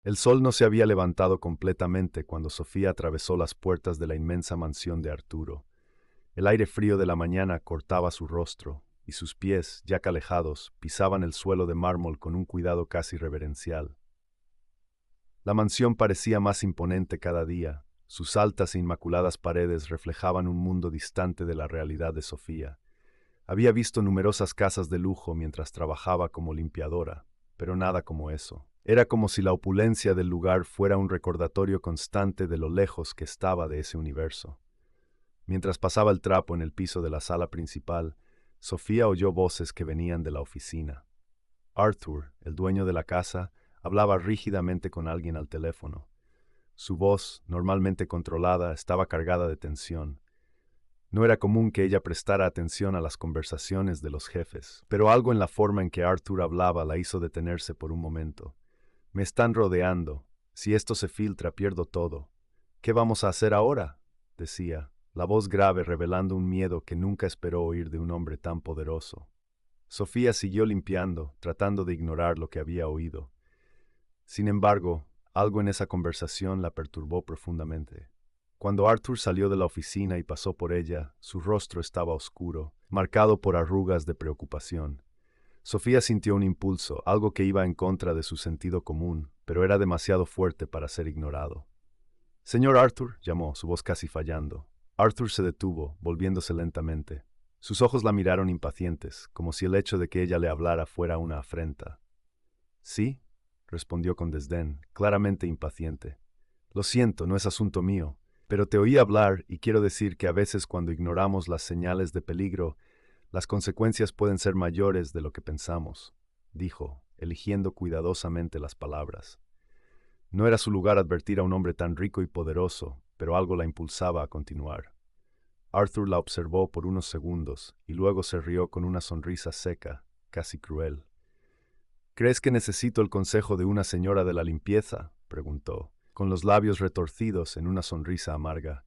El sol no se había levantado completamente cuando Sofía atravesó las puertas de la inmensa mansión de Arturo. El aire frío de la mañana cortaba su rostro, y sus pies, ya calejados, pisaban el suelo de mármol con un cuidado casi reverencial. La mansión parecía más imponente cada día. Sus altas e inmaculadas paredes reflejaban un mundo distante de la realidad de Sofía. Había visto numerosas casas de lujo mientras trabajaba como limpiadora, pero nada como eso. Era como si la opulencia del lugar fuera un recordatorio constante de lo lejos que estaba de ese universo. Mientras pasaba el trapo en el piso de la sala principal, Sofía oyó voces que venían de la oficina. Arthur, el dueño de la casa, hablaba rígidamente con alguien al teléfono. Su voz, normalmente controlada, estaba cargada de tensión. No era común que ella prestara atención a las conversaciones de los jefes, pero algo en la forma en que Arthur hablaba la hizo detenerse por un momento. Me están rodeando. Si esto se filtra, pierdo todo. ¿Qué vamos a hacer ahora?, decía, la voz grave revelando un miedo que nunca esperó oír de un hombre tan poderoso. Sofía siguió limpiando, tratando de ignorar lo que había oído. Sin embargo, algo en esa conversación la perturbó profundamente. Cuando Arthur salió de la oficina y pasó por ella, su rostro estaba oscuro, marcado por arrugas de preocupación. Sofía sintió un impulso, algo que iba en contra de su sentido común, pero era demasiado fuerte para ser ignorado. «Señor Arthur», llamó, su voz casi fallando. Arthur se detuvo, volviéndose lentamente. Sus ojos la miraron impacientes, como si el hecho de que ella le hablara fuera una afrenta. «¿Sí?», respondió con desdén, claramente impaciente. «Lo siento, no es asunto mío, pero te oí hablar y quiero decir que a veces cuando ignoramos las señales de peligro, las consecuencias pueden ser mayores de lo que pensamos», dijo, eligiendo cuidadosamente las palabras. No era su lugar advertir a un hombre tan rico y poderoso, pero algo la impulsaba a continuar. Arthur la observó por unos segundos y luego se rió con una sonrisa seca, casi cruel. «¿Crees que necesito el consejo de una señora de la limpieza?», preguntó, con los labios retorcidos en una sonrisa amarga.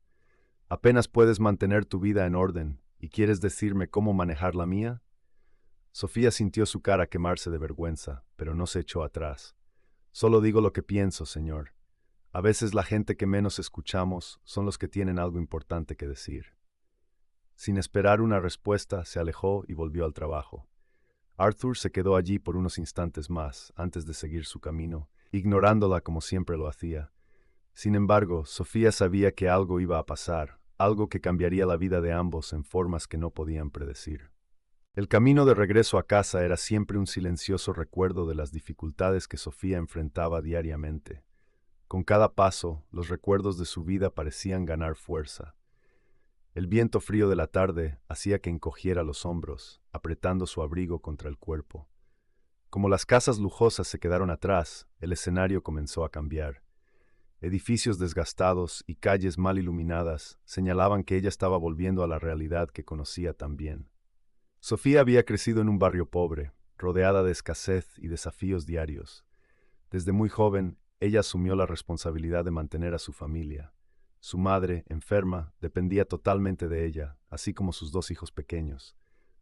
«¿Apenas puedes mantener tu vida en orden y quieres decirme cómo manejar la mía?». Sofía sintió su cara quemarse de vergüenza, pero no se echó atrás. «Solo digo lo que pienso, señor. A veces la gente que menos escuchamos son los que tienen algo importante que decir». Sin esperar una respuesta, se alejó y volvió al trabajo. Arthur se quedó allí por unos instantes más, antes de seguir su camino, ignorándola como siempre lo hacía. Sin embargo, Sofía sabía que algo iba a pasar, algo que cambiaría la vida de ambos en formas que no podían predecir. El camino de regreso a casa era siempre un silencioso recuerdo de las dificultades que Sofía enfrentaba diariamente. Con cada paso, los recuerdos de su vida parecían ganar fuerza. El viento frío de la tarde hacía que encogiera los hombros, apretando su abrigo contra el cuerpo. Como las casas lujosas se quedaron atrás, el escenario comenzó a cambiar. Edificios desgastados y calles mal iluminadas señalaban que ella estaba volviendo a la realidad que conocía tan bien. Sofía había crecido en un barrio pobre, rodeada de escasez y desafíos diarios. Desde muy joven, ella asumió la responsabilidad de mantener a su familia. Su madre, enferma, dependía totalmente de ella, así como sus dos hijos pequeños.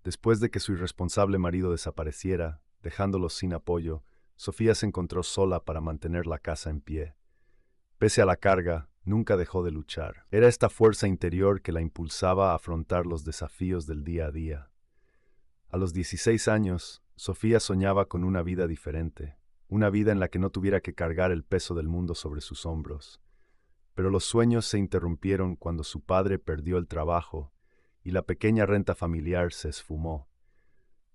Después de que su irresponsable marido desapareciera, dejándolos sin apoyo, Sofía se encontró sola para mantener la casa en pie. Pese a la carga, nunca dejó de luchar. Era esta fuerza interior que la impulsaba a afrontar los desafíos del día a día. A los 16 años, Sofía soñaba con una vida diferente, una vida en la que no tuviera que cargar el peso del mundo sobre sus hombros. Pero los sueños se interrumpieron cuando su padre perdió el trabajo y la pequeña renta familiar se esfumó.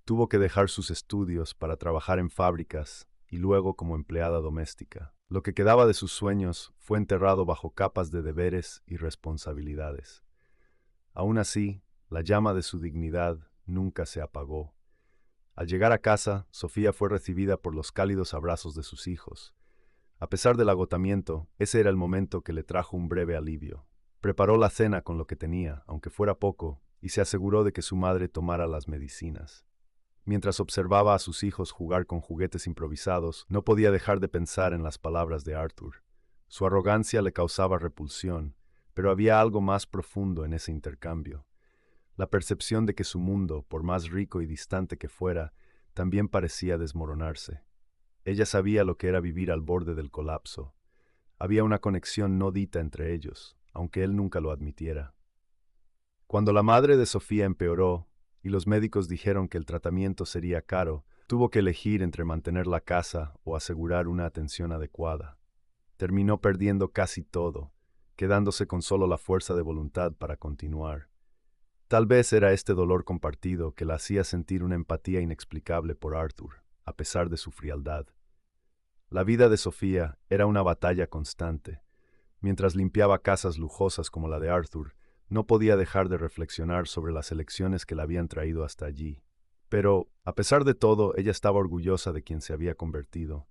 Tuvo que dejar sus estudios para trabajar en fábricas y luego como empleada doméstica. Lo que quedaba de sus sueños fue enterrado bajo capas de deberes y responsabilidades. Aún así, la llama de su dignidad nunca se apagó. Al llegar a casa, Sofía fue recibida por los cálidos abrazos de sus hijos. A pesar del agotamiento, ese era el momento que le trajo un breve alivio. Preparó la cena con lo que tenía, aunque fuera poco, y se aseguró de que su madre tomara las medicinas. Mientras observaba a sus hijos jugar con juguetes improvisados, no podía dejar de pensar en las palabras de Arthur. Su arrogancia le causaba repulsión, pero había algo más profundo en ese intercambio. La percepción de que su mundo, por más rico y distante que fuera, también parecía desmoronarse. Ella sabía lo que era vivir al borde del colapso. Había una conexión no dita entre ellos, aunque él nunca lo admitiera. Cuando la madre de Sofía empeoró y los médicos dijeron que el tratamiento sería caro, tuvo que elegir entre mantener la casa o asegurar una atención adecuada. Terminó perdiendo casi todo, quedándose con solo la fuerza de voluntad para continuar. Tal vez era este dolor compartido que la hacía sentir una empatía inexplicable por Arthur, a pesar de su frialdad. La vida de Sofía era una batalla constante. Mientras limpiaba casas lujosas como la de Arthur, no podía dejar de reflexionar sobre las elecciones que la habían traído hasta allí. Pero, a pesar de todo, ella estaba orgullosa de quien se había convertido.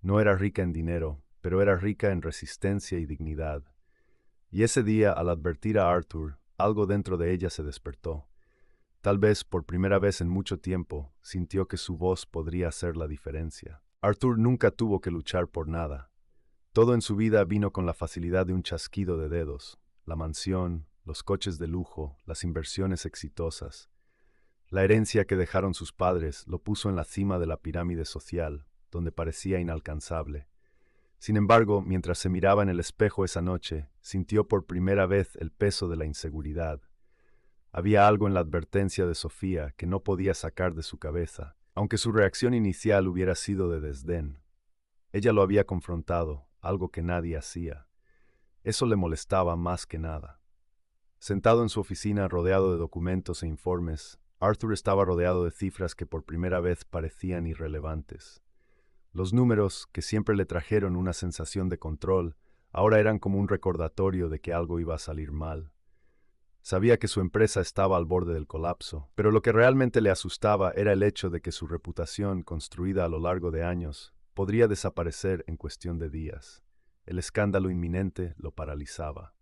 No era rica en dinero, pero era rica en resistencia y dignidad. Y ese día, al advertir a Arthur, algo dentro de ella se despertó. Tal vez por primera vez en mucho tiempo, sintió que su voz podría hacer la diferencia. Arthur nunca tuvo que luchar por nada. Todo en su vida vino con la facilidad de un chasquido de dedos: la mansión, los coches de lujo, las inversiones exitosas. La herencia que dejaron sus padres lo puso en la cima de la pirámide social, donde parecía inalcanzable. Sin embargo, mientras se miraba en el espejo esa noche, sintió por primera vez el peso de la inseguridad. Había algo en la advertencia de Sofía que no podía sacar de su cabeza, aunque su reacción inicial hubiera sido de desdén. Ella lo había confrontado, algo que nadie hacía. Eso le molestaba más que nada. Sentado en su oficina rodeado de documentos e informes, Arthur estaba rodeado de cifras que por primera vez parecían irrelevantes. Los números, que siempre le trajeron una sensación de control, ahora eran como un recordatorio de que algo iba a salir mal. Sabía que su empresa estaba al borde del colapso, pero lo que realmente le asustaba era el hecho de que su reputación, construida a lo largo de años, podría desaparecer en cuestión de días. El escándalo inminente lo paralizaba.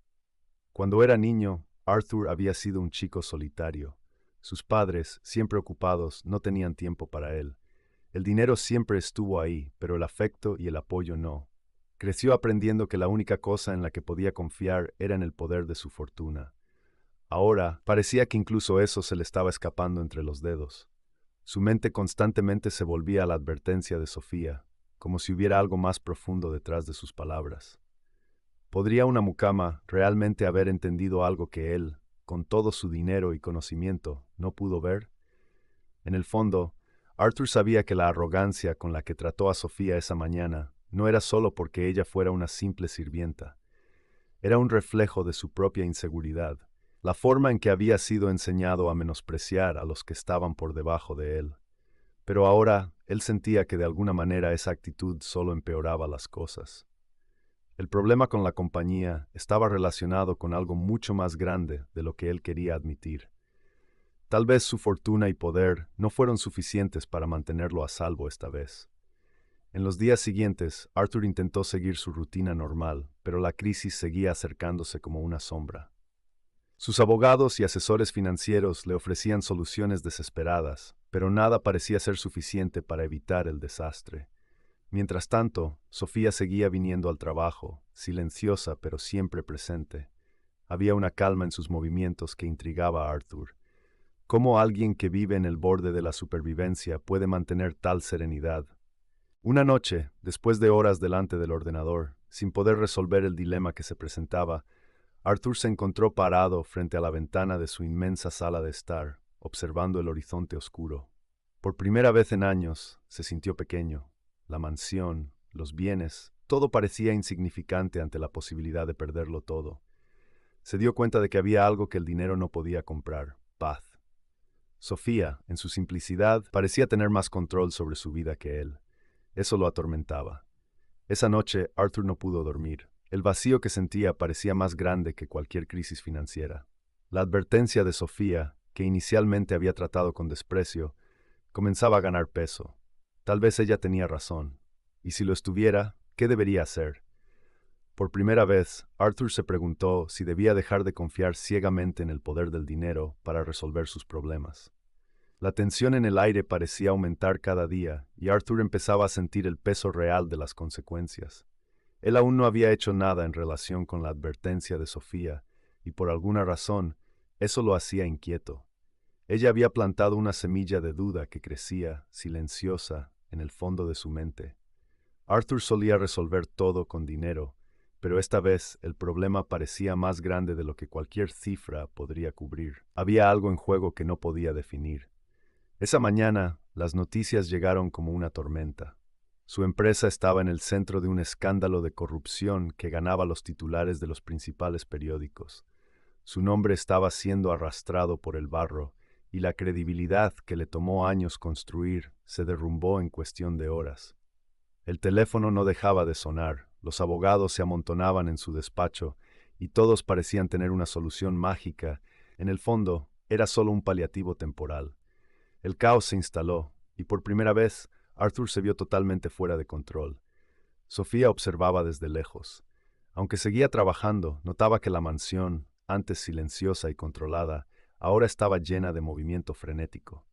Cuando era niño, Arthur había sido un chico solitario. Sus padres, siempre ocupados, no tenían tiempo para él. El dinero siempre estuvo ahí, pero el afecto y el apoyo no. Creció aprendiendo que la única cosa en la que podía confiar era en el poder de su fortuna. Ahora, parecía que incluso eso se le estaba escapando entre los dedos. Su mente constantemente se volvía a la advertencia de Sofía, como si hubiera algo más profundo detrás de sus palabras. ¿Podría una mucama realmente haber entendido algo que él, con todo su dinero y conocimiento, no pudo ver? En el fondo, Arthur sabía que la arrogancia con la que trató a Sofía esa mañana no era solo porque ella fuera una simple sirvienta. Era un reflejo de su propia inseguridad, la forma en que había sido enseñado a menospreciar a los que estaban por debajo de él. Pero ahora él sentía que de alguna manera esa actitud solo empeoraba las cosas. El problema con la compañía estaba relacionado con algo mucho más grande de lo que él quería admitir. Tal vez su fortuna y poder no fueron suficientes para mantenerlo a salvo esta vez. En los días siguientes, Arthur intentó seguir su rutina normal, pero la crisis seguía acercándose como una sombra. Sus abogados y asesores financieros le ofrecían soluciones desesperadas, pero nada parecía ser suficiente para evitar el desastre. Mientras tanto, Sofía seguía viniendo al trabajo, silenciosa pero siempre presente. Había una calma en sus movimientos que intrigaba a Arthur. ¿Cómo alguien que vive en el borde de la supervivencia puede mantener tal serenidad? Una noche, después de horas delante del ordenador, sin poder resolver el dilema que se presentaba, Arthur se encontró parado frente a la ventana de su inmensa sala de estar, observando el horizonte oscuro. Por primera vez en años, se sintió pequeño. La mansión, los bienes, todo parecía insignificante ante la posibilidad de perderlo todo. Se dio cuenta de que había algo que el dinero no podía comprar: paz. Sofía, en su simplicidad, parecía tener más control sobre su vida que él. Eso lo atormentaba. Esa noche, Arthur no pudo dormir. El vacío que sentía parecía más grande que cualquier crisis financiera. La advertencia de Sofía, que inicialmente había tratado con desprecio, comenzaba a ganar peso. Tal vez ella tenía razón. Y si lo estuviera, ¿qué debería hacer? Por primera vez, Arthur se preguntó si debía dejar de confiar ciegamente en el poder del dinero para resolver sus problemas. La tensión en el aire parecía aumentar cada día, y Arthur empezaba a sentir el peso real de las consecuencias. Él aún no había hecho nada en relación con la advertencia de Sofía, y por alguna razón, eso lo hacía inquieto. Ella había plantado una semilla de duda que crecía, silenciosa, en el fondo de su mente. Arthur solía resolver todo con dinero, pero esta vez el problema parecía más grande de lo que cualquier cifra podría cubrir. Había algo en juego que no podía definir. Esa mañana, las noticias llegaron como una tormenta. Su empresa estaba en el centro de un escándalo de corrupción que ganaba los titulares de los principales periódicos. Su nombre estaba siendo arrastrado por el barro, y la credibilidad que le tomó años construir se derrumbó en cuestión de horas. El teléfono no dejaba de sonar, los abogados se amontonaban en su despacho, y todos parecían tener una solución mágica. En el fondo, era solo un paliativo temporal. El caos se instaló, y por primera vez, Arthur se vio totalmente fuera de control. Sofía observaba desde lejos. Aunque seguía trabajando, notaba que la mansión, antes silenciosa y controlada, ahora estaba llena de movimiento frenético.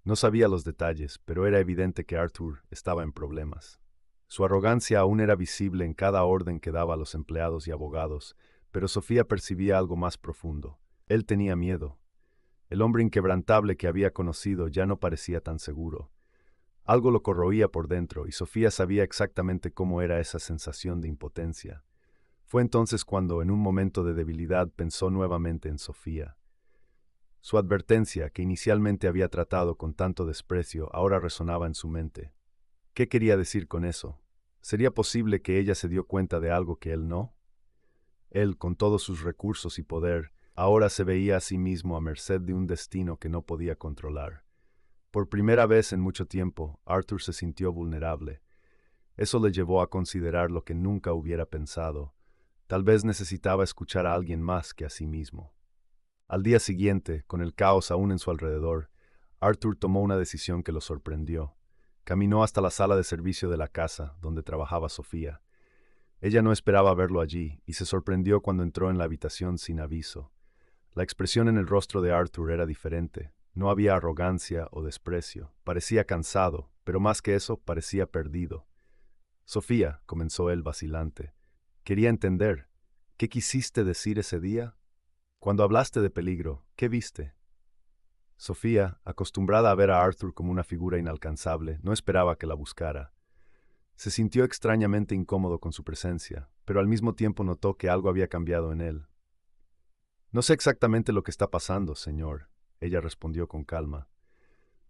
No sabía los detalles, pero era evidente que Arthur estaba en problemas. Su arrogancia aún era visible en cada orden que daba a los empleados y abogados, pero Sofía percibía algo más profundo. Él tenía miedo. El hombre inquebrantable que había conocido ya no parecía tan seguro. Algo lo corroía por dentro, y Sofía sabía exactamente cómo era esa sensación de impotencia. Fue entonces cuando, en un momento de debilidad, pensó nuevamente en Sofía. Su advertencia, que inicialmente había tratado con tanto desprecio, ahora resonaba en su mente. ¿Qué quería decir con eso? ¿Sería posible que ella se dio cuenta de algo que él no? Él, con todos sus recursos y poder, ahora se veía a sí mismo a merced de un destino que no podía controlar. Por primera vez en mucho tiempo, Arthur se sintió vulnerable. Eso le llevó a considerar lo que nunca hubiera pensado. Tal vez necesitaba escuchar a alguien más que a sí mismo. Al día siguiente, con el caos aún en su alrededor, Arthur tomó una decisión que lo sorprendió. Caminó hasta la sala de servicio de la casa, donde trabajaba Sofía. Ella no esperaba verlo allí, y se sorprendió cuando entró en la habitación sin aviso. La expresión en el rostro de Arthur era diferente. No había arrogancia o desprecio. Parecía cansado, pero más que eso, parecía perdido. Sofía, comenzó él vacilante, quería entender. ¿Qué quisiste decir ese día? Cuando hablaste de peligro, ¿qué viste? Sofía, acostumbrada a ver a Arthur como una figura inalcanzable, no esperaba que la buscara. Se sintió extrañamente incómodo con su presencia, pero al mismo tiempo notó que algo había cambiado en él. No sé exactamente lo que está pasando, señor, ella respondió con calma.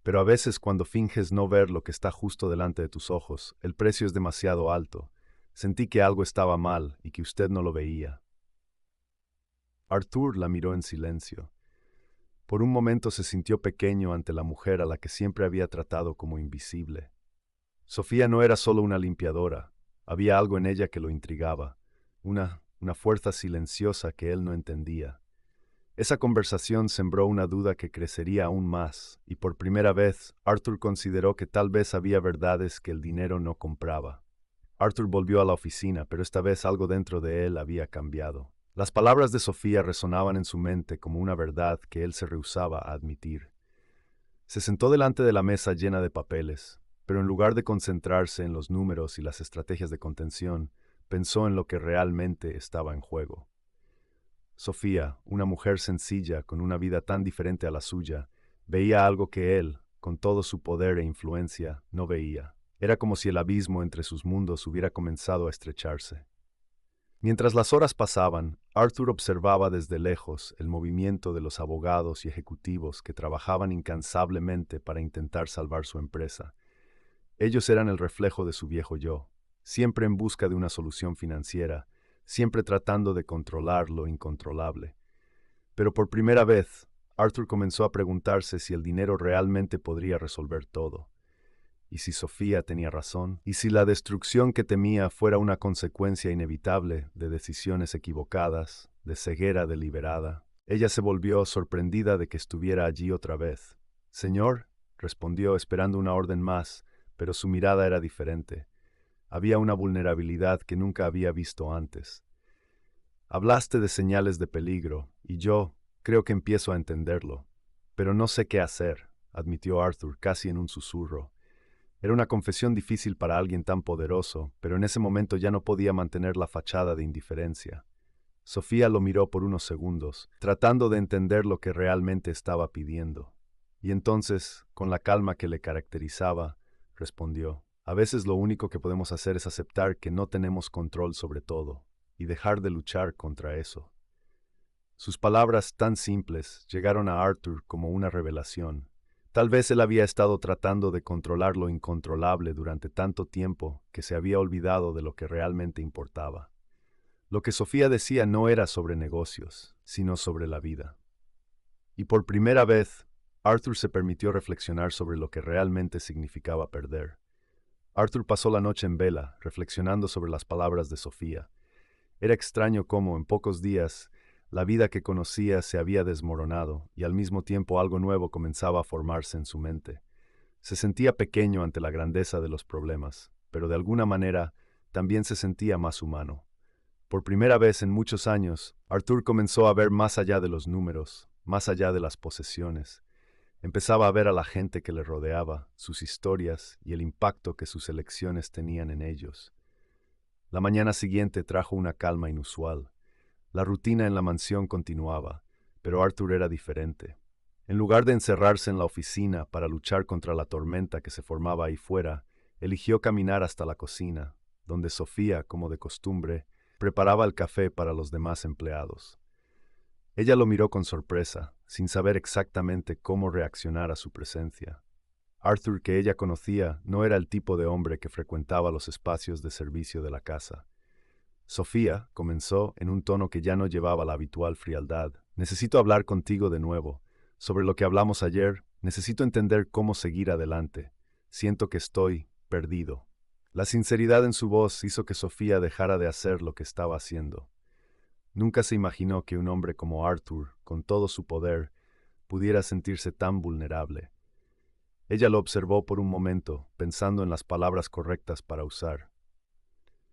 Pero a veces cuando finges no ver lo que está justo delante de tus ojos, el precio es demasiado alto. Sentí que algo estaba mal y que usted no lo veía. Arthur la miró en silencio. Por un momento se sintió pequeño ante la mujer a la que siempre había tratado como invisible. Sofía no era solo una limpiadora, había algo en ella que lo intrigaba, una fuerza silenciosa que él no entendía. Esa conversación sembró una duda que crecería aún más, y por primera vez Arthur consideró que tal vez había verdades que el dinero no compraba. Arthur volvió a la oficina, pero esta vez algo dentro de él había cambiado. Las palabras de Sofía resonaban en su mente como una verdad que él se rehusaba a admitir. Se sentó delante de la mesa llena de papeles, pero en lugar de concentrarse en los números y las estrategias de contención, pensó en lo que realmente estaba en juego. Sofía, una mujer sencilla con una vida tan diferente a la suya, veía algo que él, con todo su poder e influencia, no veía. Era como si el abismo entre sus mundos hubiera comenzado a estrecharse. Mientras las horas pasaban, Arthur observaba desde lejos el movimiento de los abogados y ejecutivos que trabajaban incansablemente para intentar salvar su empresa. Ellos eran el reflejo de su viejo yo, siempre en busca de una solución financiera, siempre tratando de controlar lo incontrolable. Pero por primera vez, Arthur comenzó a preguntarse si el dinero realmente podría resolver todo. ¿Y si Sofía tenía razón? ¿Y si la destrucción que temía fuera una consecuencia inevitable de decisiones equivocadas, de ceguera deliberada? Ella se volvió sorprendida de que estuviera allí otra vez. «Señor», respondió esperando una orden más, pero su mirada era diferente. Había una vulnerabilidad que nunca había visto antes. «Hablaste de señales de peligro, y yo creo que empiezo a entenderlo. Pero no sé qué hacer», admitió Arthur casi en un susurro. Era una confesión difícil para alguien tan poderoso, pero en ese momento ya no podía mantener la fachada de indiferencia. Sofía lo miró por unos segundos, tratando de entender lo que realmente estaba pidiendo. Y entonces, con la calma que le caracterizaba, respondió: A veces lo único que podemos hacer es aceptar que no tenemos control sobre todo y dejar de luchar contra eso. Sus palabras tan simples llegaron a Arthur como una revelación. Tal vez él había estado tratando de controlar lo incontrolable durante tanto tiempo que se había olvidado de lo que realmente importaba. Lo que Sofía decía no era sobre negocios, sino sobre la vida. Y por primera vez, Arthur se permitió reflexionar sobre lo que realmente significaba perder. Arthur pasó la noche en vela, reflexionando sobre las palabras de Sofía. Era extraño cómo, en pocos días, la vida que conocía se había desmoronado y al mismo tiempo algo nuevo comenzaba a formarse en su mente. Se sentía pequeño ante la grandeza de los problemas, pero de alguna manera también se sentía más humano. Por primera vez en muchos años, Arthur comenzó a ver más allá de los números, más allá de las posesiones. Empezaba a ver a la gente que le rodeaba, sus historias y el impacto que sus elecciones tenían en ellos. La mañana siguiente trajo una calma inusual. La rutina en la mansión continuaba, pero Arthur era diferente. En lugar de encerrarse en la oficina para luchar contra la tormenta que se formaba ahí fuera, eligió caminar hasta la cocina, donde Sofía, como de costumbre, preparaba el café para los demás empleados. Ella lo miró con sorpresa, sin saber exactamente cómo reaccionar a su presencia. Arthur, que ella conocía, no era el tipo de hombre que frecuentaba los espacios de servicio de la casa. Sofía comenzó en un tono que ya no llevaba la habitual frialdad. Necesito hablar contigo de nuevo. Sobre lo que hablamos ayer, necesito entender cómo seguir adelante. Siento que estoy perdido. La sinceridad en su voz hizo que Sofía dejara de hacer lo que estaba haciendo. Nunca se imaginó que un hombre como Arthur, con todo su poder, pudiera sentirse tan vulnerable. Ella lo observó por un momento, pensando en las palabras correctas para usar.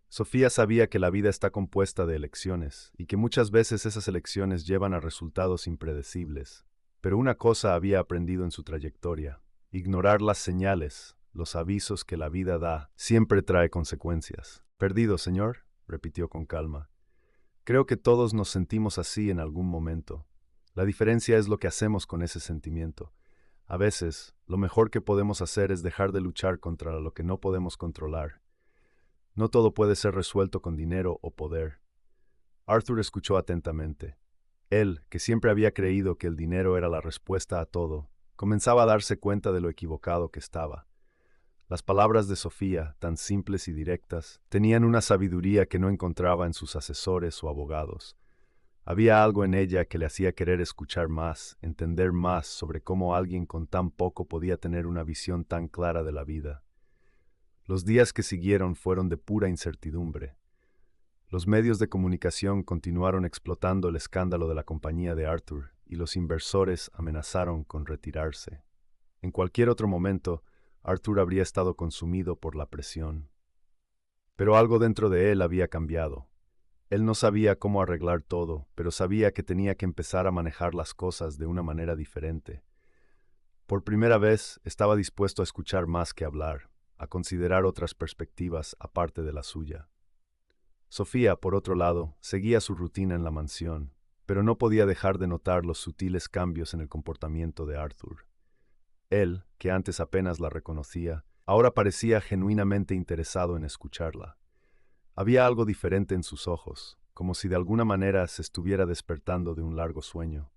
Sofía sabía que la vida está compuesta de elecciones y que muchas veces esas elecciones llevan a resultados impredecibles. Pero una cosa había aprendido en su trayectoria: ignorar las señales, los avisos que la vida da, siempre trae consecuencias. «Perdido, señor», repitió con calma. «Creo que todos nos sentimos así en algún momento. La diferencia es lo que hacemos con ese sentimiento. A veces, lo mejor que podemos hacer es dejar de luchar contra lo que no podemos controlar. No todo puede ser resuelto con dinero o poder». Arthur escuchó atentamente. Él, que siempre había creído que el dinero era la respuesta a todo, comenzaba a darse cuenta de lo equivocado que estaba. Las palabras de Sofía, tan simples y directas, tenían una sabiduría que no encontraba en sus asesores o abogados. Había algo en ella que le hacía querer escuchar más, entender más sobre cómo alguien con tan poco podía tener una visión tan clara de la vida. Los días que siguieron fueron de pura incertidumbre. Los medios de comunicación continuaron explotando el escándalo de la compañía de Arthur y los inversores amenazaron con retirarse. En cualquier otro momento, Arthur habría estado consumido por la presión. Pero algo dentro de él había cambiado. Él no sabía cómo arreglar todo, pero sabía que tenía que empezar a manejar las cosas de una manera diferente. Por primera vez estaba dispuesto a escuchar más que hablar, a considerar otras perspectivas aparte de la suya. Sofía, por otro lado, seguía su rutina en la mansión, pero no podía dejar de notar los sutiles cambios en el comportamiento de Arthur. Él, que antes apenas la reconocía, ahora parecía genuinamente interesado en escucharla. Había algo diferente en sus ojos, como si de alguna manera se estuviera despertando de un largo sueño.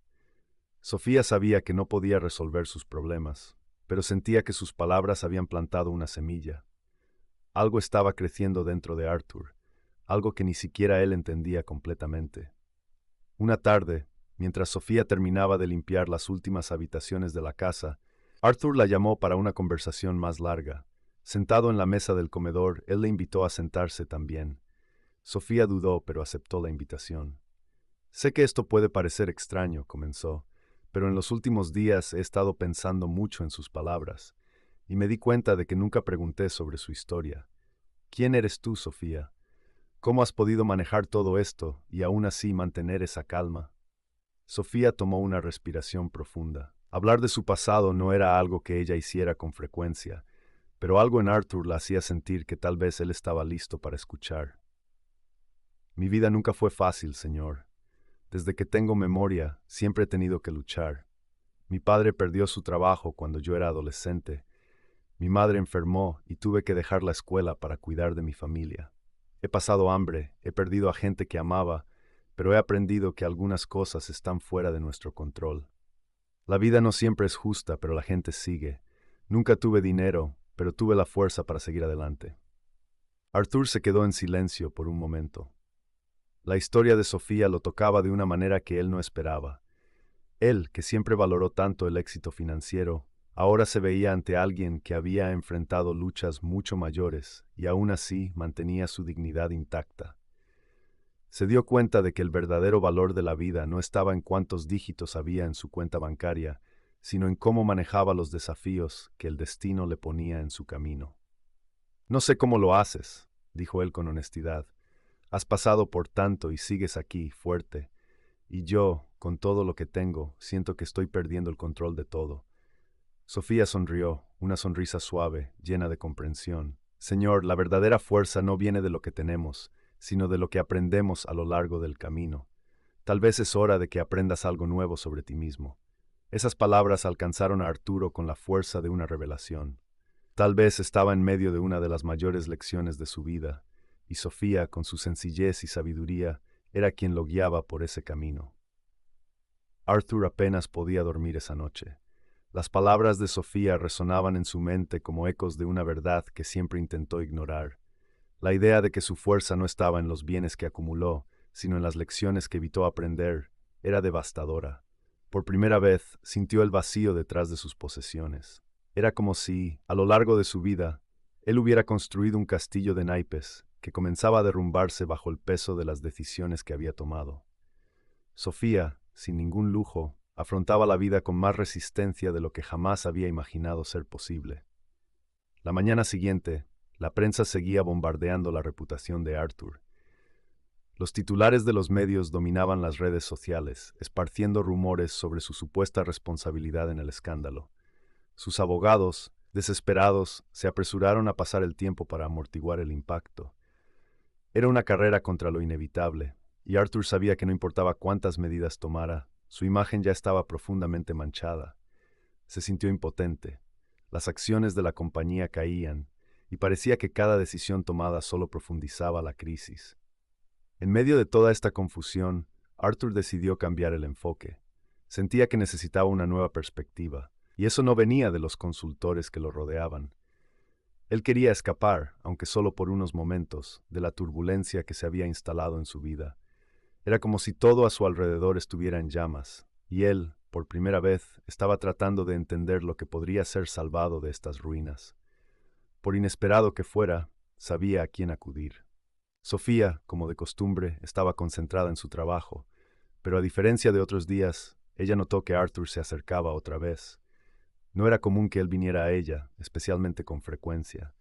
Sofía sabía que no podía resolver sus problemas, pero sentía que sus palabras habían plantado una semilla. Algo estaba creciendo dentro de Arthur, algo que ni siquiera él entendía completamente. Una tarde, mientras Sofía terminaba de limpiar las últimas habitaciones de la casa, Arthur la llamó para una conversación más larga. Sentado en la mesa del comedor, él le invitó a sentarse también. Sofía dudó, pero aceptó la invitación. «Sé que esto puede parecer extraño», comenzó, «pero en los últimos días he estado pensando mucho en sus palabras, y me di cuenta de que nunca pregunté sobre su historia. ¿Quién eres tú, Sofía? ¿Cómo has podido manejar todo esto y aún así mantener esa calma?» Sofía tomó una respiración profunda. Hablar de su pasado no era algo que ella hiciera con frecuencia, pero algo en Arthur la hacía sentir que tal vez él estaba listo para escuchar. «Mi vida nunca fue fácil, señor. Desde que tengo memoria, siempre he tenido que luchar. Mi padre perdió su trabajo cuando yo era adolescente. Mi madre enfermó y tuve que dejar la escuela para cuidar de mi familia. He pasado hambre, he perdido a gente que amaba, pero he aprendido que algunas cosas están fuera de nuestro control. La vida no siempre es justa, pero la gente sigue. Nunca tuve dinero, pero tuve la fuerza para seguir adelante. Arthur se quedó en silencio por un momento. La historia de Sofía lo tocaba de una manera que él no esperaba. Él, que siempre valoró tanto el éxito financiero, ahora se veía ante alguien que había enfrentado luchas mucho mayores y aún así mantenía su dignidad intacta. Se dio cuenta de que el verdadero valor de la vida no estaba en cuántos dígitos había en su cuenta bancaria, sino en cómo manejaba los desafíos que el destino le ponía en su camino. No sé cómo lo haces, dijo él con honestidad. Has pasado por tanto y sigues aquí, fuerte. Y yo, con todo lo que tengo, siento que estoy perdiendo el control de todo. Sofía sonrió, una sonrisa suave, llena de comprensión. Señor, la verdadera fuerza no viene de lo que tenemos, sino de lo que aprendemos a lo largo del camino. Tal vez es hora de que aprendas algo nuevo sobre ti mismo. Esas palabras alcanzaron a Arturo con la fuerza de una revelación. Tal vez estaba en medio de una de las mayores lecciones de su vida, y Sofía, con su sencillez y sabiduría, era quien lo guiaba por ese camino. Arthur apenas podía dormir esa noche. Las palabras de Sofía resonaban en su mente como ecos de una verdad que siempre intentó ignorar. La idea de que su fuerza no estaba en los bienes que acumuló, sino en las lecciones que evitó aprender, era devastadora. Por primera vez sintió el vacío detrás de sus posesiones. Era como si, a lo largo de su vida, él hubiera construido un castillo de naipes que comenzaba a derrumbarse bajo el peso de las decisiones que había tomado. Sofía, sin ningún lujo, afrontaba la vida con más resistencia de lo que jamás había imaginado ser posible. La mañana siguiente, la prensa seguía bombardeando la reputación de Arthur. Los titulares de los medios dominaban las redes sociales, esparciendo rumores sobre su supuesta responsabilidad en el escándalo. Sus abogados, desesperados, se apresuraron a pasar el tiempo para amortiguar el impacto. Era una carrera contra lo inevitable, y Arthur sabía que no importaba cuántas medidas tomara, su imagen ya estaba profundamente manchada. Se sintió impotente. Las acciones de la compañía caían, y parecía que cada decisión tomada solo profundizaba la crisis. En medio de toda esta confusión, Arthur decidió cambiar el enfoque. Sentía que necesitaba una nueva perspectiva, y eso no venía de los consultores que lo rodeaban. Él quería escapar, aunque solo por unos momentos, de la turbulencia que se había instalado en su vida. Era como si todo a su alrededor estuviera en llamas, y él, por primera vez, estaba tratando de entender lo que podría ser salvado de estas ruinas. Por inesperado que fuera, sabía a quién acudir. Sofía, como de costumbre, estaba concentrada en su trabajo, pero a diferencia de otros días, ella notó que Arthur se acercaba otra vez. No era común que él viniera a ella, especialmente con frecuencia.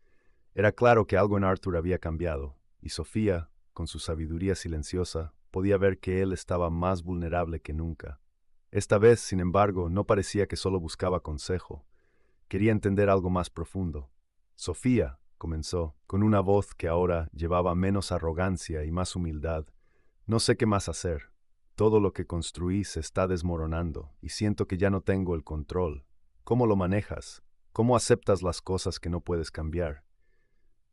Era claro que algo en Arthur había cambiado, y Sofía, con su sabiduría silenciosa, podía ver que él estaba más vulnerable que nunca. Esta vez, sin embargo, no parecía que solo buscaba consejo. Quería entender algo más profundo. Sofía, comenzó, con una voz que ahora llevaba menos arrogancia y más humildad. No sé qué más hacer. Todo lo que construí se está desmoronando, y siento que ya no tengo el control. ¿Cómo lo manejas? ¿Cómo aceptas las cosas que no puedes cambiar?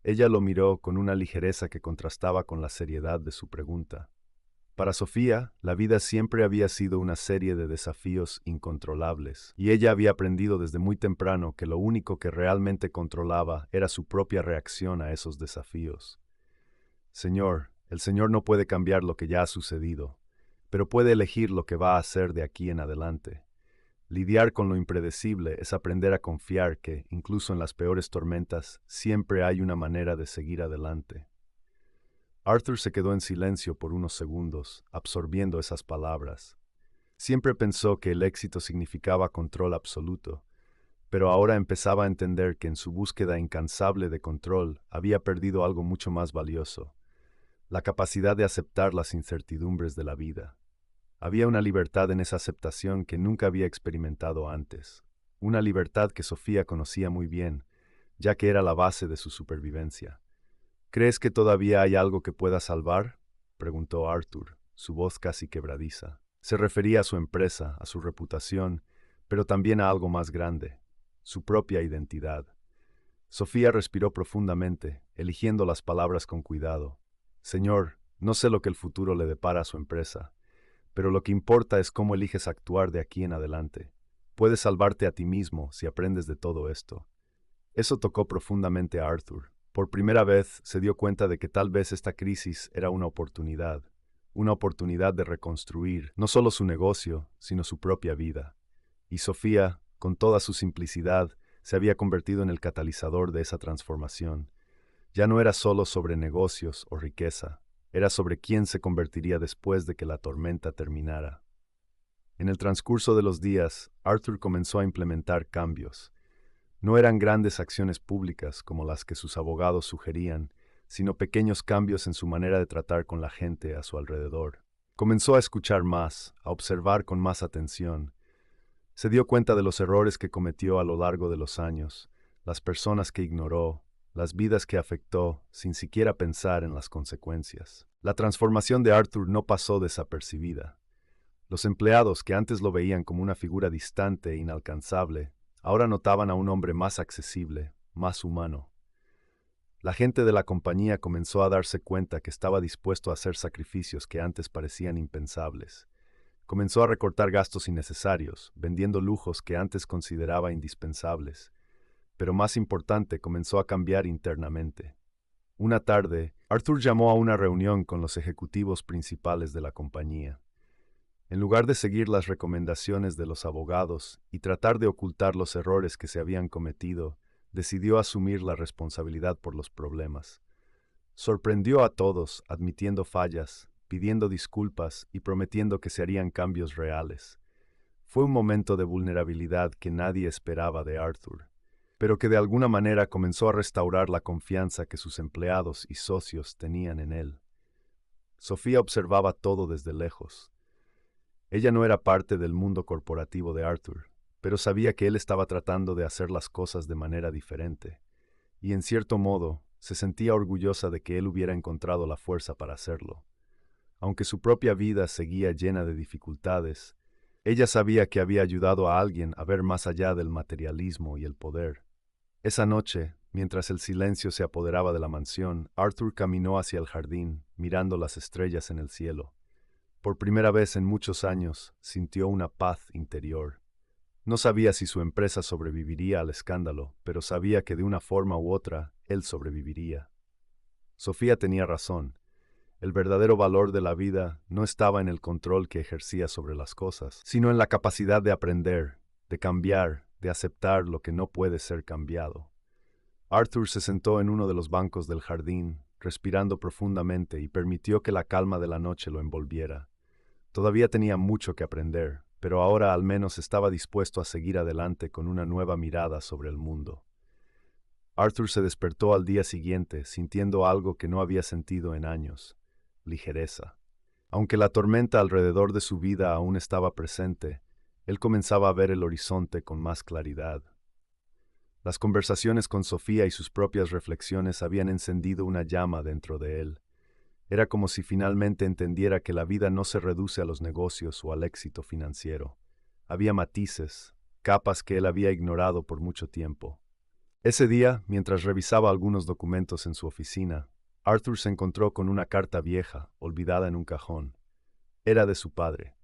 Ella lo miró con una ligereza que contrastaba con la seriedad de su pregunta. Para Sofía, la vida siempre había sido una serie de desafíos incontrolables, y ella había aprendido desde muy temprano que lo único que realmente controlaba era su propia reacción a esos desafíos. Señor, el Señor no puede cambiar lo que ya ha sucedido, pero puede elegir lo que va a hacer de aquí en adelante. Lidiar con lo impredecible es aprender a confiar que, incluso en las peores tormentas, siempre hay una manera de seguir adelante. Arthur se quedó en silencio por unos segundos, absorbiendo esas palabras. Siempre pensó que el éxito significaba control absoluto, pero ahora empezaba a entender que en su búsqueda incansable de control había perdido algo mucho más valioso: la capacidad de aceptar las incertidumbres de la vida. Había una libertad en esa aceptación que nunca había experimentado antes, una libertad que Sofía conocía muy bien, ya que era la base de su supervivencia. ¿Crees que todavía hay algo que pueda salvar?, preguntó Arthur, su voz casi quebradiza. Se refería a su empresa, a su reputación, pero también a algo más grande: su propia identidad. Sofía respiró profundamente, eligiendo las palabras con cuidado. Señor, no sé lo que el futuro le depara a su empresa, pero lo que importa es cómo eliges actuar de aquí en adelante. Puedes salvarte a ti mismo si aprendes de todo esto. Eso tocó profundamente a Arthur. Por primera vez se dio cuenta de que tal vez esta crisis era una oportunidad de reconstruir no solo su negocio, sino su propia vida. Y Sofía, con toda su simplicidad, se había convertido en el catalizador de esa transformación. Ya no era solo sobre negocios o riqueza, era sobre quién se convertiría después de que la tormenta terminara. En el transcurso de los días, Arthur comenzó a implementar cambios. No eran grandes acciones públicas como las que sus abogados sugerían, sino pequeños cambios en su manera de tratar con la gente a su alrededor. Comenzó a escuchar más, a observar con más atención. Se dio cuenta de los errores que cometió a lo largo de los años, las personas que ignoró, las vidas que afectó sin siquiera pensar en las consecuencias. La transformación de Arthur no pasó desapercibida. Los empleados, que antes lo veían como una figura distante e inalcanzable, ahora notaban a un hombre más accesible, más humano. La gente de la compañía comenzó a darse cuenta que estaba dispuesto a hacer sacrificios que antes parecían impensables. Comenzó a recortar gastos innecesarios, vendiendo lujos que antes consideraba indispensables. Pero más importante, comenzó a cambiar internamente. Una tarde, Arthur llamó a una reunión con los ejecutivos principales de la compañía. En lugar de seguir las recomendaciones de los abogados y tratar de ocultar los errores que se habían cometido, decidió asumir la responsabilidad por los problemas. Sorprendió a todos admitiendo fallas, pidiendo disculpas y prometiendo que se harían cambios reales. Fue un momento de vulnerabilidad que nadie esperaba de Arthur, pero que de alguna manera comenzó a restaurar la confianza que sus empleados y socios tenían en él. Sofía observaba todo desde lejos. Ella no era parte del mundo corporativo de Arthur, pero sabía que él estaba tratando de hacer las cosas de manera diferente, y en cierto modo se sentía orgullosa de que él hubiera encontrado la fuerza para hacerlo. Aunque su propia vida seguía llena de dificultades, ella sabía que había ayudado a alguien a ver más allá del materialismo y el poder. Esa noche, mientras el silencio se apoderaba de la mansión, Arthur caminó hacia el jardín, mirando las estrellas en el cielo. Por primera vez en muchos años, sintió una paz interior. No sabía si su empresa sobreviviría al escándalo, pero sabía que de una forma u otra, él sobreviviría. Sofía tenía razón. El verdadero valor de la vida no estaba en el control que ejercía sobre las cosas, sino en la capacidad de aprender, de cambiar, de aceptar lo que no puede ser cambiado. Arthur se sentó en uno de los bancos del jardín, respirando profundamente, y permitió que la calma de la noche lo envolviera. Todavía tenía mucho que aprender, pero ahora al menos estaba dispuesto a seguir adelante con una nueva mirada sobre el mundo. Arthur se despertó al día siguiente sintiendo algo que no había sentido en años: ligereza. Aunque la tormenta alrededor de su vida aún estaba presente, él comenzaba a ver el horizonte con más claridad. Las conversaciones con Sofía y sus propias reflexiones habían encendido una llama dentro de él. Era como si finalmente entendiera que la vida no se reduce a los negocios o al éxito financiero. Había matices, capas que él había ignorado por mucho tiempo. Ese día, mientras revisaba algunos documentos en su oficina, Arthur se encontró con una carta vieja, olvidada en un cajón. Era de su padre.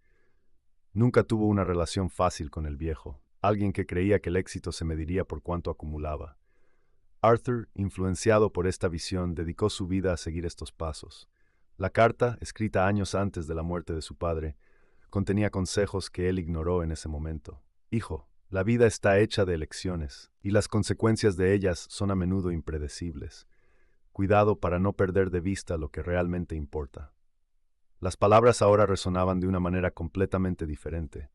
Nunca tuvo una relación fácil con el viejo, alguien que creía que el éxito se mediría por cuánto acumulaba. Arthur, influenciado por esta visión, dedicó su vida a seguir estos pasos. La carta, escrita años antes de la muerte de su padre, contenía consejos que él ignoró en ese momento. Hijo, la vida está hecha de elecciones, y las consecuencias de ellas son a menudo impredecibles. Cuidado para no perder de vista lo que realmente importa. Las palabras ahora resonaban de una manera completamente diferente.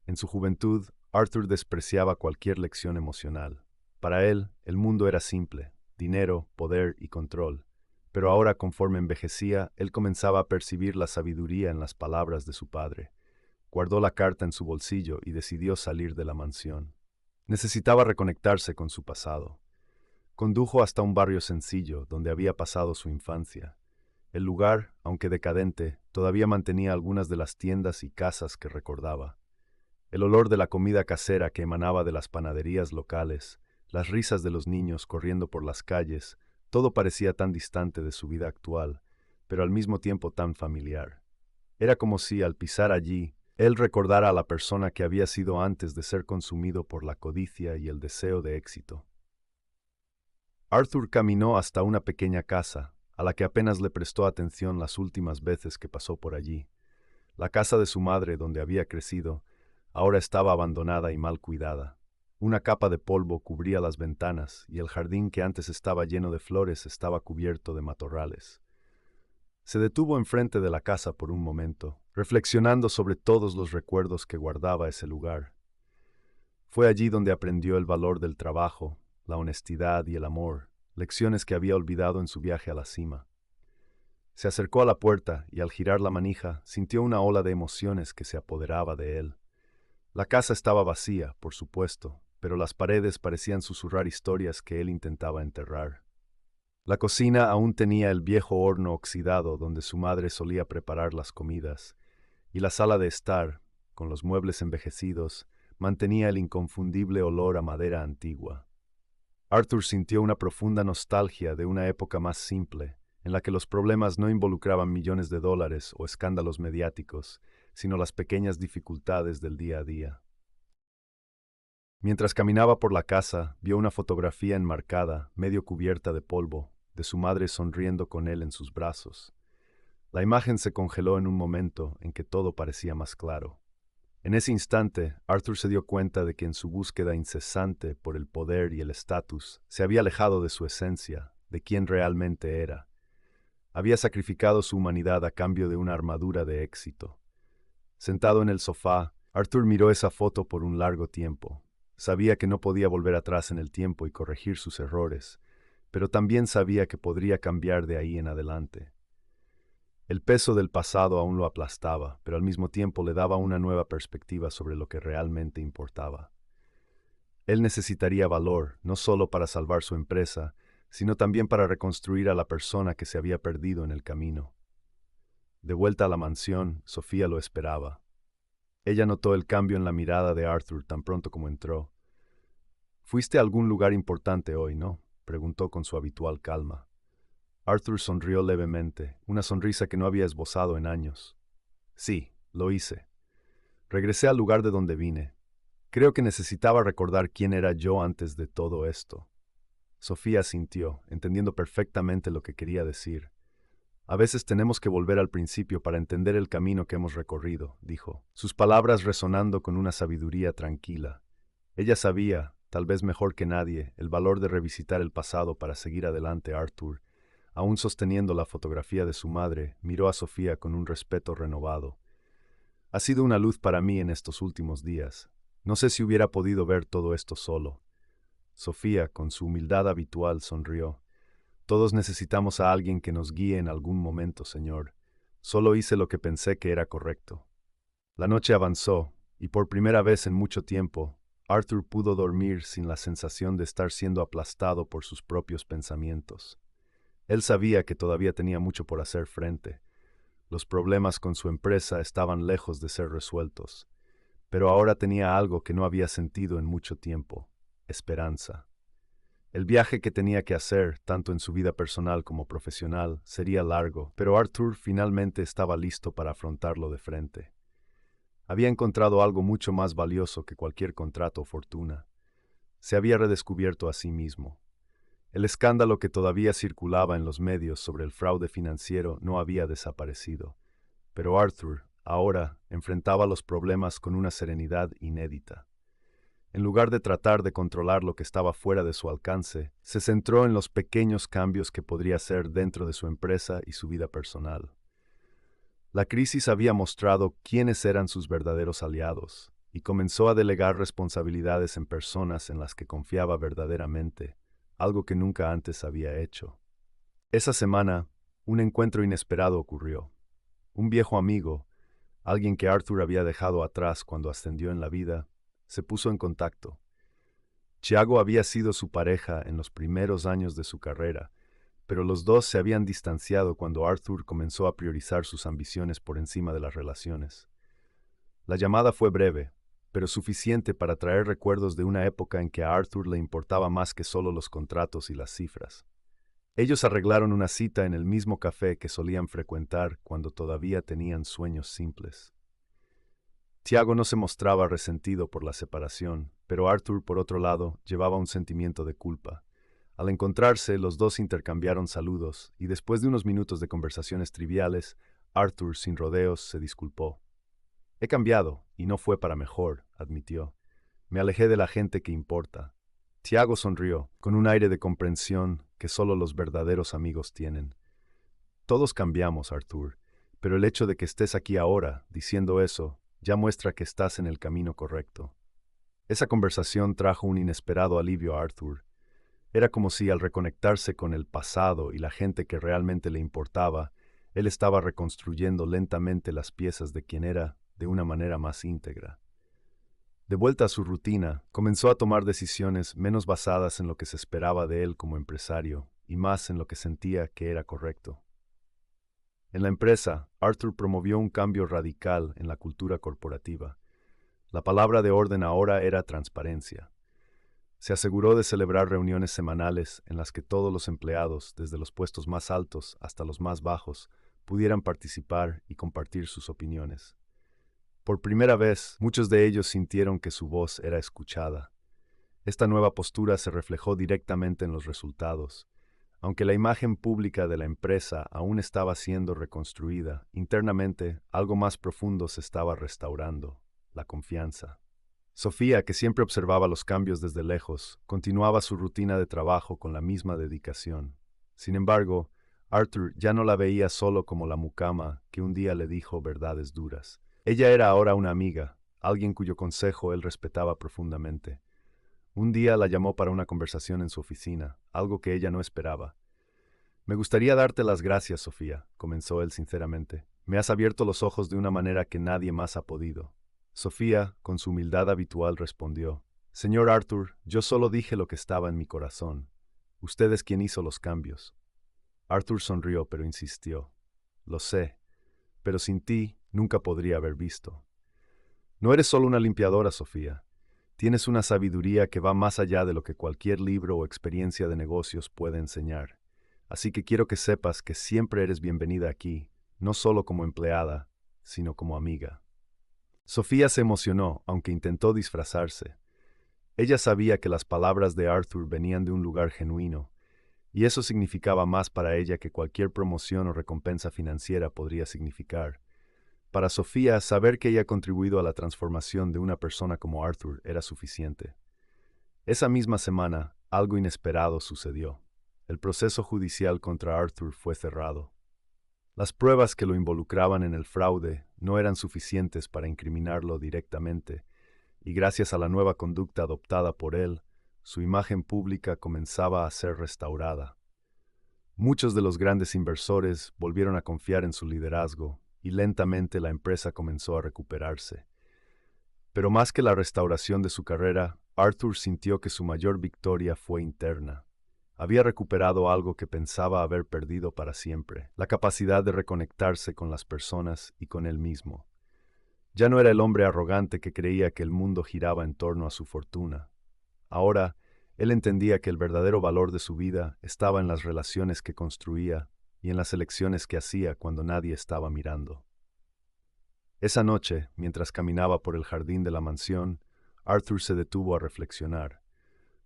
En su juventud, Arthur despreciaba cualquier lección emocional. Para él, el mundo era simple: dinero, poder y control. Pero ahora, conforme envejecía, él comenzaba a percibir la sabiduría en las palabras de su padre. Guardó la carta en su bolsillo y decidió salir de la mansión. Necesitaba reconectarse con su pasado. Condujo hasta un barrio sencillo donde había pasado su infancia. El lugar, aunque decadente, todavía mantenía algunas de las tiendas y casas que recordaba. El olor de la comida casera que emanaba de las panaderías locales las risas de los niños corriendo por las calles, todo parecía tan distante de su vida actual, pero al mismo tiempo tan familiar. Era como si, al pisar allí, él recordara a la persona que había sido antes de ser consumido por la codicia y el deseo de éxito. Arthur caminó hasta una pequeña casa, a la que apenas le prestó atención las últimas veces que pasó por allí. La casa de su madre, donde había crecido, ahora estaba abandonada y mal cuidada. Una capa de polvo cubría las ventanas y el jardín que antes estaba lleno de flores estaba cubierto de matorrales. Se detuvo enfrente de la casa por un momento, reflexionando sobre todos los recuerdos que guardaba ese lugar. Fue allí donde aprendió el valor del trabajo, la honestidad y el amor, lecciones que había olvidado en su viaje a la cima. Se acercó a la puerta y al girar la manija sintió una ola de emociones que se apoderaba de él. La casa estaba vacía, por supuesto, pero las paredes parecían susurrar historias que él intentaba enterrar. La cocina aún tenía el viejo horno oxidado donde su madre solía preparar las comidas, y la sala de estar, con los muebles envejecidos, mantenía el inconfundible olor a madera antigua. Arthur sintió una profunda nostalgia de una época más simple, en la que los problemas no involucraban millones de dólares o escándalos mediáticos, sino las pequeñas dificultades del día a día. Mientras caminaba por la casa, vio una fotografía enmarcada, medio cubierta de polvo, de su madre sonriendo con él en sus brazos. La imagen se congeló en un momento en que todo parecía más claro. En ese instante, Arthur se dio cuenta de que en su búsqueda incesante por el poder y el estatus, se había alejado de su esencia, de quién realmente era. Había sacrificado su humanidad a cambio de una armadura de éxito. Sentado en el sofá, Arthur miró esa foto por un largo tiempo. Sabía que no podía volver atrás en el tiempo y corregir sus errores, pero también sabía que podría cambiar de ahí en adelante. El peso del pasado aún lo aplastaba, pero al mismo tiempo le daba una nueva perspectiva sobre lo que realmente importaba. Él necesitaría valor, no solo para salvar su empresa, sino también para reconstruir a la persona que se había perdido en el camino. De vuelta a la mansión, Sofía lo esperaba. Ella notó el cambio en la mirada de Arthur tan pronto como entró. «¿Fuiste a algún lugar importante hoy, no?», preguntó con su habitual calma. Arthur sonrió levemente, una sonrisa que no había esbozado en años. «Sí, lo hice. Regresé al lugar de donde vine. Creo que necesitaba recordar quién era yo antes de todo esto». Sofía asintió, entendiendo perfectamente lo que quería decir. «A veces tenemos que volver al principio para entender el camino que hemos recorrido», dijo, sus palabras resonando con una sabiduría tranquila. Ella sabía, tal vez mejor que nadie, el valor de revisitar el pasado para seguir adelante. Arthur, aún sosteniendo la fotografía de su madre, miró a Sofía con un respeto renovado. «Ha sido una luz para mí en estos últimos días. No sé si hubiera podido ver todo esto solo». Sofía, con su humildad habitual, sonrió. «Todos necesitamos a alguien que nos guíe en algún momento, señor. Solo hice lo que pensé que era correcto». La noche avanzó, y por primera vez en mucho tiempo, Arthur pudo dormir sin la sensación de estar siendo aplastado por sus propios pensamientos. Él sabía que todavía tenía mucho por hacer frente. Los problemas con su empresa estaban lejos de ser resueltos, pero ahora tenía algo que no había sentido en mucho tiempo: esperanza. El viaje que tenía que hacer, tanto en su vida personal como profesional, sería largo, pero Arthur finalmente estaba listo para afrontarlo de frente. Había encontrado algo mucho más valioso que cualquier contrato o fortuna. Se había redescubierto a sí mismo. El escándalo que todavía circulaba en los medios sobre el fraude financiero no había desaparecido, pero Arthur, ahora, enfrentaba los problemas con una serenidad inédita. En lugar de tratar de controlar lo que estaba fuera de su alcance, se centró en los pequeños cambios que podría hacer dentro de su empresa y su vida personal. La crisis había mostrado quiénes eran sus verdaderos aliados, y comenzó a delegar responsabilidades en personas en las que confiaba verdaderamente, algo que nunca antes había hecho. Esa semana, un encuentro inesperado ocurrió. Un viejo amigo, alguien que Arthur había dejado atrás cuando ascendió en la vida, se puso en contacto. Thiago había sido su pareja en los primeros años de su carrera, pero los dos se habían distanciado cuando Arthur comenzó a priorizar sus ambiciones por encima de las relaciones. La llamada fue breve. pero suficiente para traer recuerdos de una época en que a Arthur le importaba más que solo los contratos y las cifras. Ellos arreglaron una cita en el mismo café que solían frecuentar cuando todavía tenían sueños simples. Tiago no se mostraba resentido por la separación, pero Arthur, por otro lado, llevaba un sentimiento de culpa. Al encontrarse, los dos intercambiaron saludos, y después de unos minutos de conversaciones triviales, Arthur, sin rodeos, se disculpó. He cambiado, y no fue para mejor, admitió. Me alejé de la gente que importa. Tiago sonrió, con un aire de comprensión que solo los verdaderos amigos tienen. Todos cambiamos, Arthur, pero el hecho de que estés aquí ahora, diciendo eso, ya muestra que estás en el camino correcto. Esa conversación trajo un inesperado alivio a Arthur. Era como si al reconectarse con el pasado y la gente que realmente le importaba, él estaba reconstruyendo lentamente las piezas de quien era de una manera más íntegra. De vuelta a su rutina, comenzó a tomar decisiones menos basadas en lo que se esperaba de él como empresario y más en lo que sentía que era correcto. En la empresa, Arthur promovió un cambio radical en la cultura corporativa. La palabra de orden ahora era transparencia. Se aseguró de celebrar reuniones semanales en las que todos los empleados, desde los puestos más altos hasta los más bajos, pudieran participar y compartir sus opiniones. Por primera vez, muchos de ellos sintieron que su voz era escuchada. Esta nueva postura se reflejó directamente en los resultados. Aunque la imagen pública de la empresa aún estaba siendo reconstruida, internamente algo más profundo se estaba restaurando: la confianza. Sofía, que siempre observaba los cambios desde lejos, continuaba su rutina de trabajo con la misma dedicación. Sin embargo, Arthur ya no la veía solo como la mucama que un día le dijo verdades duras. Ella era ahora una amiga, alguien cuyo consejo él respetaba profundamente. Un día la llamó para una conversación en su oficina, algo que ella no esperaba. «Me gustaría darte las gracias, Sofía», comenzó él sinceramente. «Me has abierto los ojos de una manera que nadie más ha podido». Sofía, con su humildad habitual, respondió: «Señor Arthur, yo solo dije lo que estaba en mi corazón. Usted es quien hizo los cambios». Arthur sonrió, pero insistió: «Lo sé, pero sin ti nunca podría haber visto. No eres solo una limpiadora, Sofía. Tienes una sabiduría que va más allá de lo que cualquier libro o experiencia de negocios puede enseñar. Así que quiero que sepas que siempre eres bienvenida aquí, no solo como empleada, sino como amiga». Sofía se emocionó, aunque intentó disfrazarse. Ella sabía que las palabras de Arthur venían de un lugar genuino, y eso significaba más para ella que cualquier promoción o recompensa financiera podría significar. Para Sofía, saber que ella ha contribuido a la transformación de una persona como Arthur era suficiente. Esa misma semana, algo inesperado sucedió. El proceso judicial contra Arthur fue cerrado. Las pruebas que lo involucraban en el fraude no eran suficientes para incriminarlo directamente, y gracias a la nueva conducta adoptada por él, su imagen pública comenzaba a ser restaurada. Muchos de los grandes inversores volvieron a confiar en su liderazgo, y lentamente la empresa comenzó a recuperarse. Pero más que la restauración de su carrera, Arthur sintió que su mayor victoria fue interna. Había recuperado algo que pensaba haber perdido para siempre: la capacidad de reconectarse con las personas y con él mismo. Ya no era el hombre arrogante que creía que el mundo giraba en torno a su fortuna. Ahora, él entendía que el verdadero valor de su vida estaba en las relaciones que construía y en las elecciones que hacía cuando nadie estaba mirando. Esa noche, mientras caminaba por el jardín de la mansión, Arthur se detuvo a reflexionar.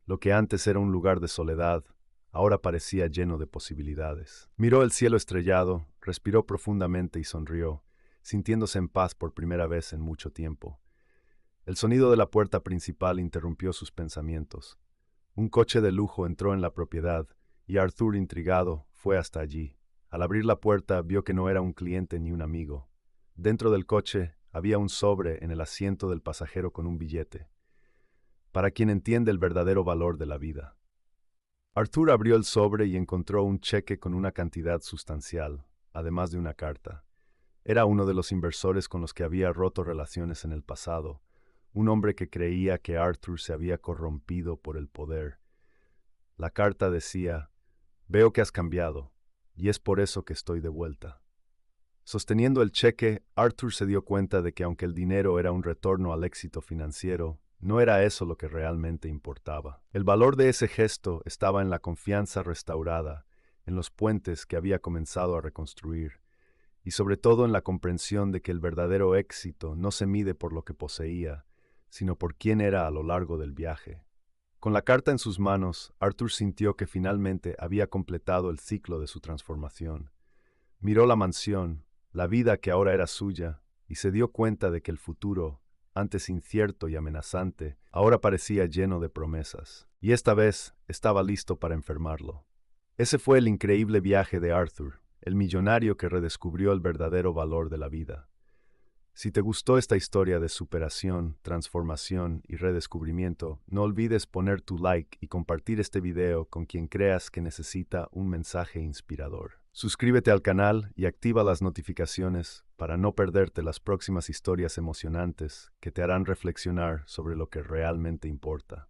Lo que antes era un lugar de soledad, ahora parecía lleno de posibilidades. Miró el cielo estrellado, respiró profundamente y sonrió, sintiéndose en paz por primera vez en mucho tiempo. El sonido de la puerta principal interrumpió sus pensamientos. Un coche de lujo entró en la propiedad, y Arthur, intrigado, fue hasta allí. Al abrir la puerta, vio que no era un cliente ni un amigo. Dentro del coche había un sobre en el asiento del pasajero con un billete. Para quien entiende el verdadero valor de la vida. Arthur abrió el sobre y encontró un cheque con una cantidad sustancial, además de una carta. Era uno de los inversores con los que había roto relaciones en el pasado, un hombre que creía que Arthur se había corrompido por el poder. La carta decía: «Veo que has cambiado, y es por eso que estoy de vuelta». Sosteniendo el cheque, Arthur se dio cuenta de que aunque el dinero era un retorno al éxito financiero, no era eso lo que realmente importaba. El valor de ese gesto estaba en la confianza restaurada, en los puentes que había comenzado a reconstruir, y sobre todo en la comprensión de que el verdadero éxito no se mide por lo que poseía, sino por quién era a lo largo del viaje. Con la carta en sus manos, Arthur sintió que finalmente había completado el ciclo de su transformación. Miró la mansión, la vida que ahora era suya, y se dio cuenta de que el futuro, antes incierto y amenazante, ahora parecía lleno de promesas, y esta vez estaba listo para enfermarlo. Ese fue el increíble viaje de Arthur, el millonario que redescubrió el verdadero valor de la vida. Si te gustó esta historia de superación, transformación y redescubrimiento, no olvides poner tu like y compartir este video con quien creas que necesita un mensaje inspirador. Suscríbete al canal y activa las notificaciones para no perderte las próximas historias emocionantes que te harán reflexionar sobre lo que realmente importa.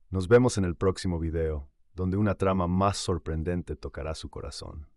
Nos vemos en el próximo video, donde una trama más sorprendente tocará su corazón.